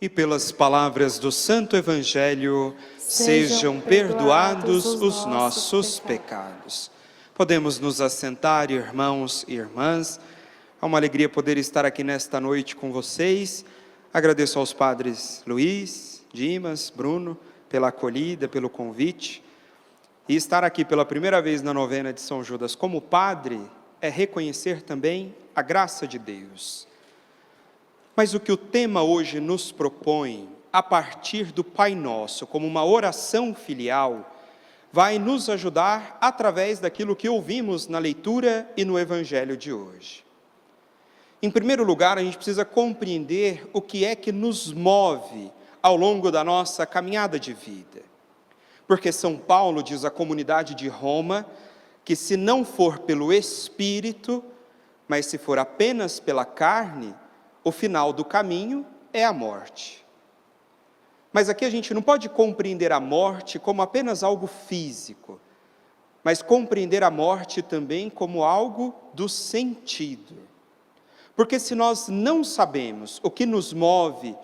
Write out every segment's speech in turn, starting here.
e pelas palavras do Santo Evangelho sejam perdoados os nossos pecados. Podemos nos assentar, irmãos e irmãs. É uma alegria poder estar aqui nesta noite com vocês. Agradeço aos padres Luiz, Dimas, Bruno, pela acolhida, pelo convite. E estar aqui pela primeira vez na novena de São Judas como padre é reconhecer também a graça de Deus. Mas o que o tema hoje nos propõe, a partir do Pai Nosso, como uma oração filial, vai nos ajudar através daquilo que ouvimos na leitura e no Evangelho de hoje. Em primeiro lugar, a gente precisa compreender o que é que nos move ao longo da nossa caminhada de vida. Porque São Paulo diz à comunidade de Roma que se não for pelo Espírito, mas se for apenas pela carne, o final do caminho é a morte. Mas aqui a gente não pode compreender a morte como apenas algo físico, mas compreender a morte também como algo do sentido. Porque se nós não sabemos o que nos move,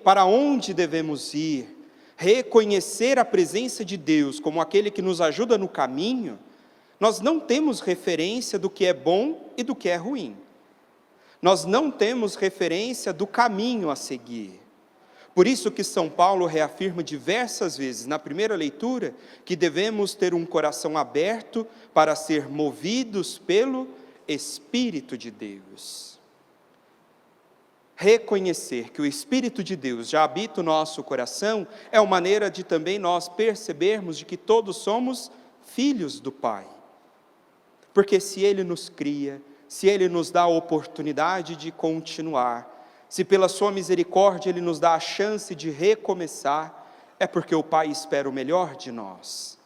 para onde devemos ir, reconhecer a presença de Deus como aquele que nos ajuda no caminho, nós não temos referência do que é bom e do que é ruim. Nós não temos referência do caminho a seguir. Por isso que São Paulo reafirma diversas vezes na primeira leitura que devemos ter um coração aberto para ser movidos pelo Espírito de Deus. Reconhecer que o Espírito de Deus já habita o nosso coração é uma maneira de também nós percebermos de que todos somos filhos do Pai. Porque se Ele nos cria, se Ele nos dá a oportunidade de continuar, se pela sua misericórdia Ele nos dá a chance de recomeçar, é porque o Pai espera o melhor de nós.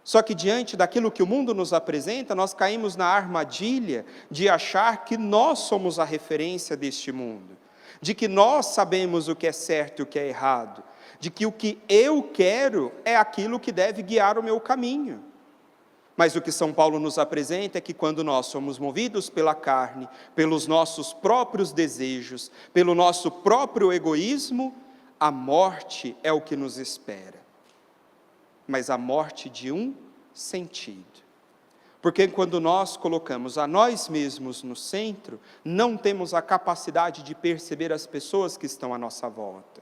Só que diante daquilo que o mundo nos apresenta, nós caímos na armadilha de achar que nós somos a referência deste mundo, de que nós sabemos o que é certo e o que é errado, de que o que eu quero é aquilo que deve guiar o meu caminho. Mas o que São Paulo nos apresenta é que quando nós somos movidos pela carne, pelos nossos próprios desejos, pelo nosso próprio egoísmo, a morte é o que nos espera. Mas a morte de um sentido. Porque quando nós colocamos a nós mesmos no centro, não temos a capacidade de perceber as pessoas que estão à nossa volta.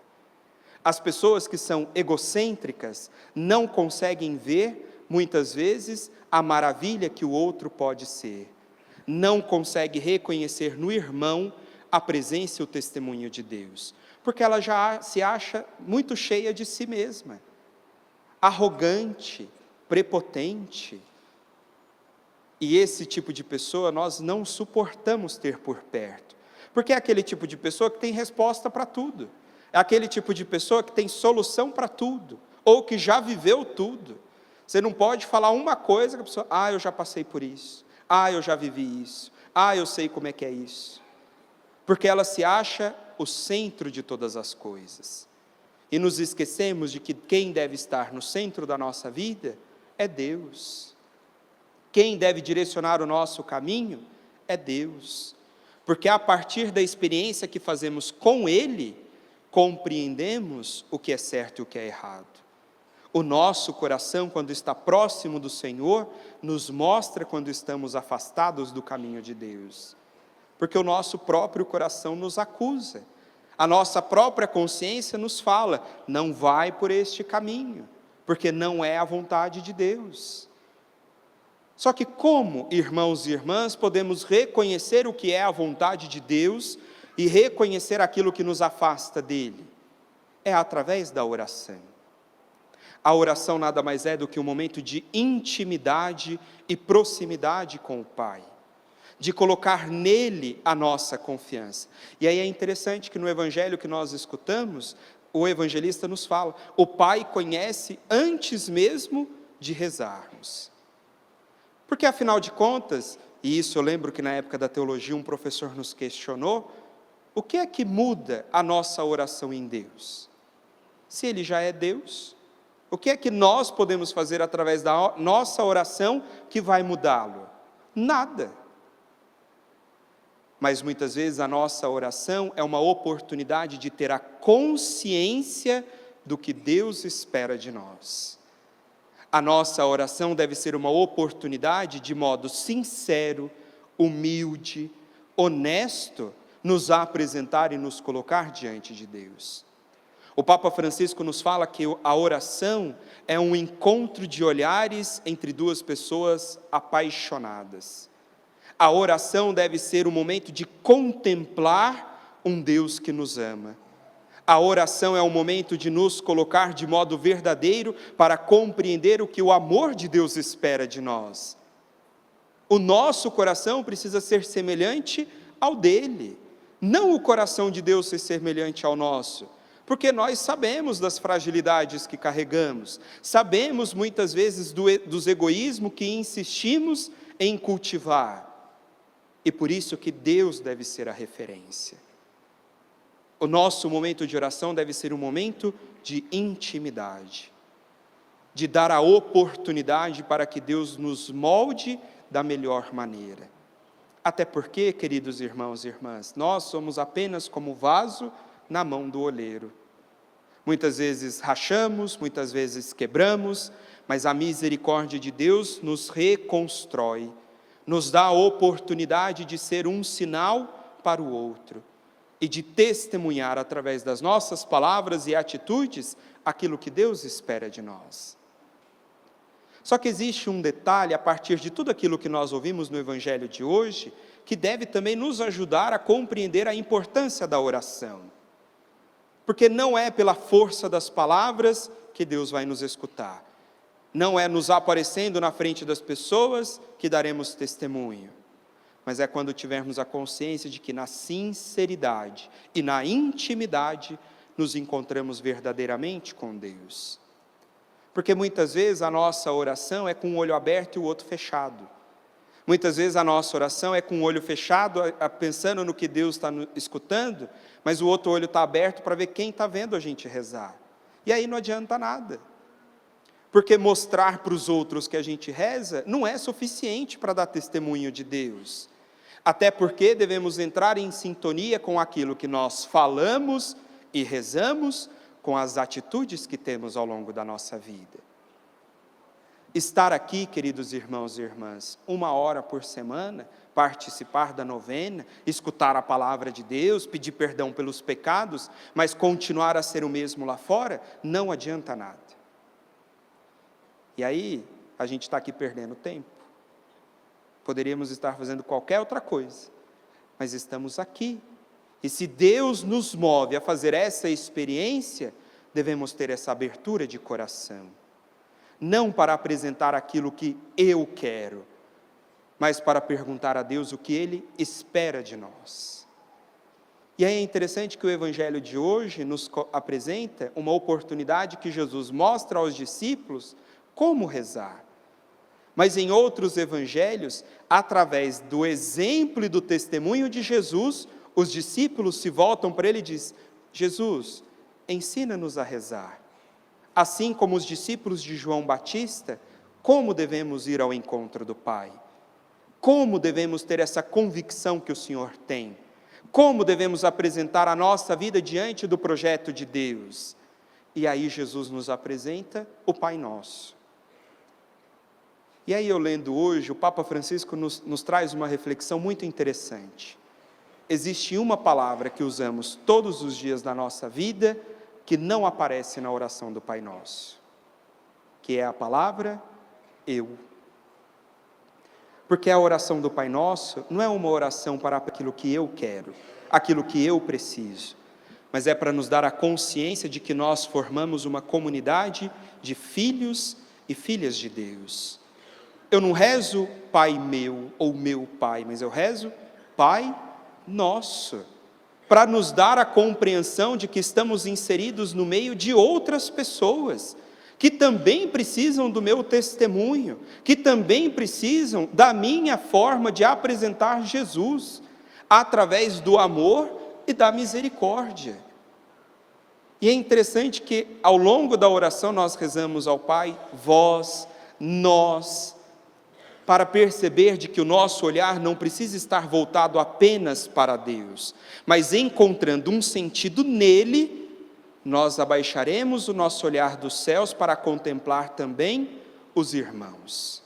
As pessoas que são egocêntricas não conseguem ver, muitas vezes, a maravilha que o outro pode ser. Não consegue reconhecer no irmão a presença e o testemunho de Deus. Porque ela já se acha muito cheia de si mesma. Arrogante, prepotente. E esse tipo de pessoa nós não suportamos ter por perto. Porque é aquele tipo de pessoa que tem resposta para tudo. É aquele tipo de pessoa que tem solução para tudo. Ou que já viveu tudo. Você não pode falar uma coisa que a pessoa, eu já passei por isso, eu já vivi isso, eu sei como é que é isso. Porque ela se acha o centro de todas as coisas. E nos esquecemos de que quem deve estar no centro da nossa vida é Deus. Quem deve direcionar o nosso caminho é Deus. Porque a partir da experiência que fazemos com Ele, compreendemos o que é certo e o que é errado. O nosso coração, quando está próximo do Senhor, nos mostra quando estamos afastados do caminho de Deus. Porque o nosso próprio coração nos acusa. A nossa própria consciência nos fala, não vai por este caminho, porque não é a vontade de Deus. Só que como, irmãos e irmãs, podemos reconhecer o que é a vontade de Deus e reconhecer aquilo que nos afasta dele? É através da oração. A oração nada mais é do que um momento de intimidade e proximidade com o Pai, de colocar nele a nossa confiança. E aí é interessante que no Evangelho que nós escutamos, o evangelista nos fala, o Pai conhece antes mesmo de rezarmos. Porque afinal de contas, e isso eu lembro que na época da teologia um professor nos questionou, o que é que muda a nossa oração em Deus? Se Ele já é Deus, o que é que nós podemos fazer através da nossa oração que vai mudá-lo? Nada. mas muitas vezes a nossa oração é uma oportunidade de ter a consciência do que Deus espera de nós. A nossa oração deve ser uma oportunidade de modo sincero, humilde, honesto, nos apresentar e nos colocar diante de Deus. O Papa Francisco nos fala que a oração é um encontro de olhares entre duas pessoas apaixonadas. A oração deve ser um momento de contemplar um Deus que nos ama. A oração é um momento de nos colocar de modo verdadeiro para compreender o que o amor de Deus espera de nós. O nosso coração precisa ser semelhante ao dele, não o coração de Deus ser semelhante ao nosso, porque nós sabemos das fragilidades que carregamos, sabemos muitas vezes dos egoísmos que insistimos em cultivar, e por isso que Deus deve ser a referência. O nosso momento de oração deve ser um momento de intimidade, de dar a oportunidade para que Deus nos molde da melhor maneira. Até porque, queridos irmãos e irmãs, nós somos apenas como vaso na mão do oleiro. Muitas vezes rachamos, muitas vezes quebramos, mas a misericórdia de Deus nos reconstrói, nos dá a oportunidade de ser um sinal para o outro e de testemunhar através das nossas palavras e atitudes aquilo que Deus espera de nós. Só que existe um detalhe a partir de tudo aquilo que nós ouvimos no Evangelho de hoje, que deve também nos ajudar a compreender a importância da oração. Porque não é pela força das palavras que Deus vai nos escutar. Não é nos aparecendo na frente das pessoas que daremos testemunho. Mas é quando tivermos a consciência de que na sinceridade e na intimidade nos encontramos verdadeiramente com Deus. Porque muitas vezes a nossa oração é com um olho aberto e o outro fechado. Muitas vezes a nossa oração é com um olho fechado, pensando no que Deus está escutando, mas o outro olho está aberto para ver quem está vendo a gente rezar. E aí não adianta nada. Porque mostrar para os outros que a gente reza não é suficiente para dar testemunho de Deus. Até porque devemos entrar em sintonia com aquilo que nós falamos e rezamos, com as atitudes que temos ao longo da nossa vida. Estar aqui, queridos irmãos e irmãs, 1 hora por semana, participar da novena, escutar a palavra de Deus, pedir perdão pelos pecados, mas continuar a ser o mesmo lá fora, não adianta nada. E aí, a gente está aqui perdendo tempo. Poderíamos estar fazendo qualquer outra coisa, mas estamos aqui. E se Deus nos move a fazer essa experiência, devemos ter essa abertura de coração. Não para apresentar aquilo que eu quero, mas para perguntar a Deus o que Ele espera de nós. E aí é interessante que o Evangelho de hoje nos apresenta uma oportunidade que Jesus mostra aos discípulos como rezar. Mas em outros evangelhos, através do exemplo e do testemunho de Jesus, os discípulos se voltam para ele e dizem: Jesus, ensina-nos a rezar. Assim como os discípulos de João Batista, como devemos ir ao encontro do Pai? Como devemos ter essa convicção que o Senhor tem? Como devemos apresentar a nossa vida diante do projeto de Deus? E aí Jesus nos apresenta o Pai Nosso. E aí eu lendo hoje, o Papa Francisco nos traz uma reflexão muito interessante. Existe uma palavra que usamos todos os dias da nossa vida, que não aparece na oração do Pai Nosso, que é a palavra eu. Porque a oração do Pai Nosso não é uma oração para aquilo que eu quero, aquilo que eu preciso, mas é para nos dar a consciência de que nós formamos uma comunidade de filhos e filhas de Deus. Eu não rezo Pai meu ou meu Pai, mas eu rezo Pai Nosso, para nos dar a compreensão de que estamos inseridos no meio de outras pessoas, que também precisam do meu testemunho, que também precisam da minha forma de apresentar Jesus, através do amor e da misericórdia. E é interessante que ao longo da oração nós rezamos ao Pai, vós, nós, para perceber de que o nosso olhar não precisa estar voltado apenas para Deus, mas encontrando um sentido nele, nós abaixaremos o nosso olhar dos céus para contemplar também os irmãos.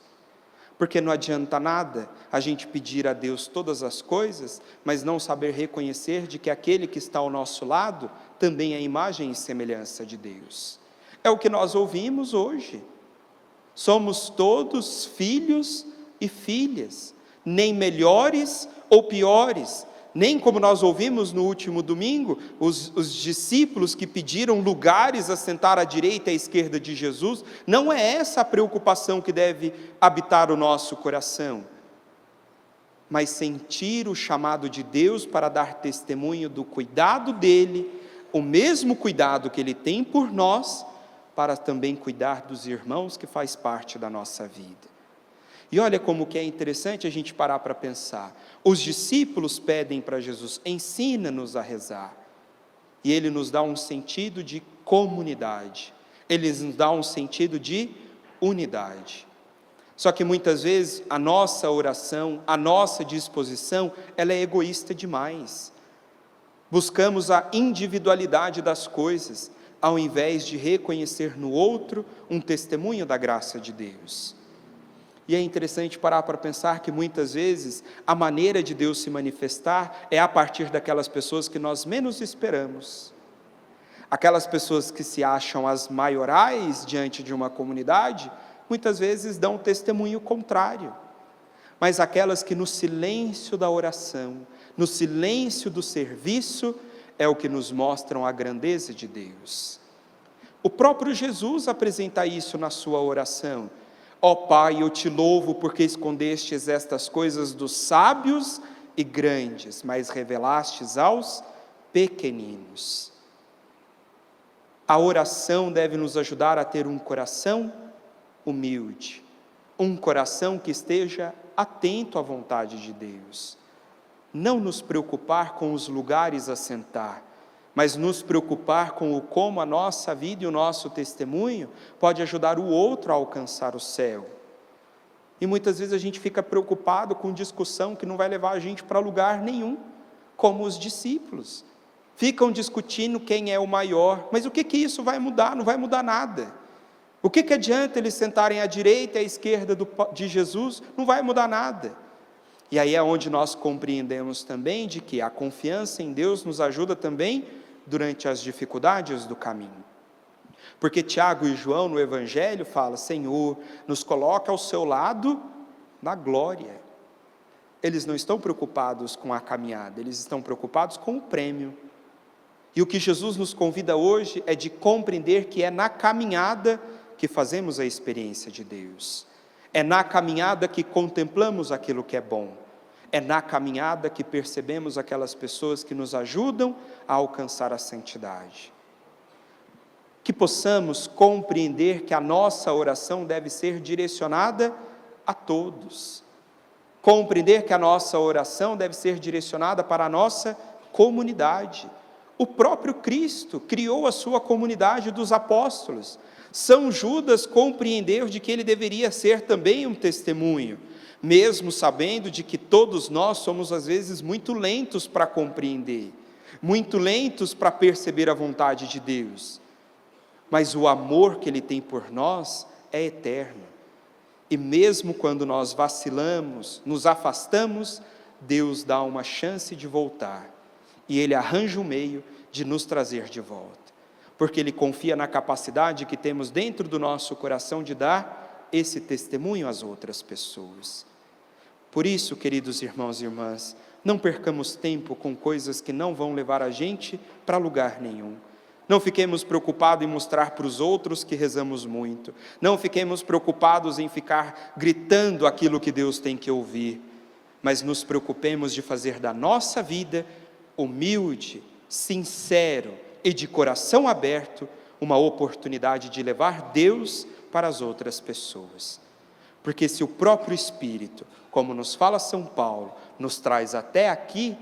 Porque não adianta nada a gente pedir a Deus todas as coisas, mas não saber reconhecer de que aquele que está ao nosso lado também é imagem e semelhança de Deus. É o que nós ouvimos hoje. Somos todos filhos e filhas, nem melhores ou piores, nem como nós ouvimos no último domingo, os discípulos que pediram lugares a sentar à direita e à esquerda de Jesus. Não é essa a preocupação que deve habitar o nosso coração, mas sentir o chamado de Deus para dar testemunho do cuidado dele, o mesmo cuidado que ele tem por nós, para também cuidar dos irmãos que faz parte da nossa vida. E olha como que é interessante a gente parar para pensar. Os discípulos pedem para Jesus: ensina-nos a rezar. E ele nos dá um sentido de comunidade. Ele nos dá um sentido de unidade. Só que muitas vezes a nossa oração, a nossa disposição, ela é egoísta demais. Buscamos a individualidade das coisas, ao invés de reconhecer no outro um testemunho da graça de Deus. E é interessante parar para pensar que muitas vezes a maneira de Deus se manifestar é a partir daquelas pessoas que nós menos esperamos. Aquelas pessoas que se acham as maiorais diante de uma comunidade, muitas vezes dão um testemunho contrário. Mas aquelas que no silêncio da oração, no silêncio do serviço, é o que nos mostram a grandeza de Deus. O próprio Jesus apresenta isso na sua oração. Ó Pai, eu te louvo porque escondestes estas coisas dos sábios e grandes, mas revelastes aos pequeninos. A oração deve nos ajudar a ter um coração humilde, um coração que esteja atento à vontade de Deus. Não nos preocupar com os lugares a sentar, mas nos preocupar com como a nossa vida e o nosso testemunho pode ajudar o outro a alcançar o céu. E muitas vezes a gente fica preocupado com discussão que não vai levar a gente para lugar nenhum, como os discípulos. Ficam discutindo quem é o maior, mas o que isso vai mudar? Não vai mudar nada. O que adianta eles sentarem à direita e à esquerda de Jesus? Não vai mudar nada. E aí é onde nós compreendemos também de que a confiança em Deus nos ajuda também durante as dificuldades do caminho. Porque Tiago e João no Evangelho falam: Senhor, nos coloca ao seu lado na glória. Eles não estão preocupados com a caminhada, eles estão preocupados com o prêmio. E o que Jesus nos convida hoje é de compreender que é na caminhada que fazemos a experiência de Deus. É na caminhada que contemplamos aquilo que é bom. É na caminhada que percebemos aquelas pessoas que nos ajudam a alcançar a santidade. Que possamos compreender que a nossa oração deve ser direcionada a todos. Compreender que a nossa oração deve ser direcionada para a nossa comunidade. O próprio Cristo criou a sua comunidade dos apóstolos. São Judas compreendeu de que ele deveria ser também um testemunho, mesmo sabendo de que todos nós somos às vezes muito lentos para compreender, muito lentos para perceber a vontade de Deus. Mas o amor que ele tem por nós é eterno. E mesmo quando nós vacilamos, nos afastamos, Deus dá uma chance de voltar. E ele arranja um meio de nos trazer de volta. Porque ele confia na capacidade que temos dentro do nosso coração de dar esse testemunho às outras pessoas. Por isso, queridos irmãos e irmãs, não percamos tempo com coisas que não vão levar a gente para lugar nenhum. Não fiquemos preocupados em mostrar para os outros que rezamos muito. Não fiquemos preocupados em ficar gritando aquilo que Deus tem que ouvir. Mas nos preocupemos de fazer da nossa vida humilde, sincero e de coração aberto uma oportunidade de levar Deus para as outras pessoas. Porque se o próprio Espírito, como nos fala São Paulo, nos traz até aqui,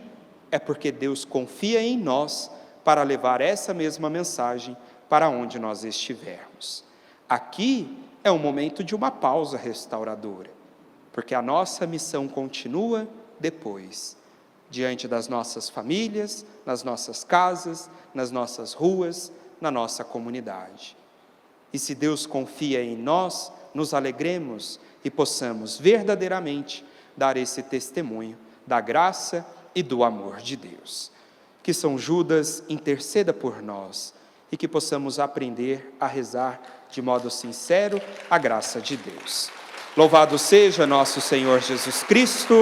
é porque Deus confia em nós para levar essa mesma mensagem para onde nós estivermos. Aqui é um momento de uma pausa restauradora. porque a nossa missão continua depois, diante das nossas famílias, nas nossas casas, nas nossas ruas, na nossa comunidade. E se Deus confia em nós, nos alegremos e possamos verdadeiramente dar esse testemunho da graça e do amor de Deus. Que São Judas interceda por nós e que possamos aprender a rezar de modo sincero a graça de Deus. Louvado seja nosso Senhor Jesus Cristo.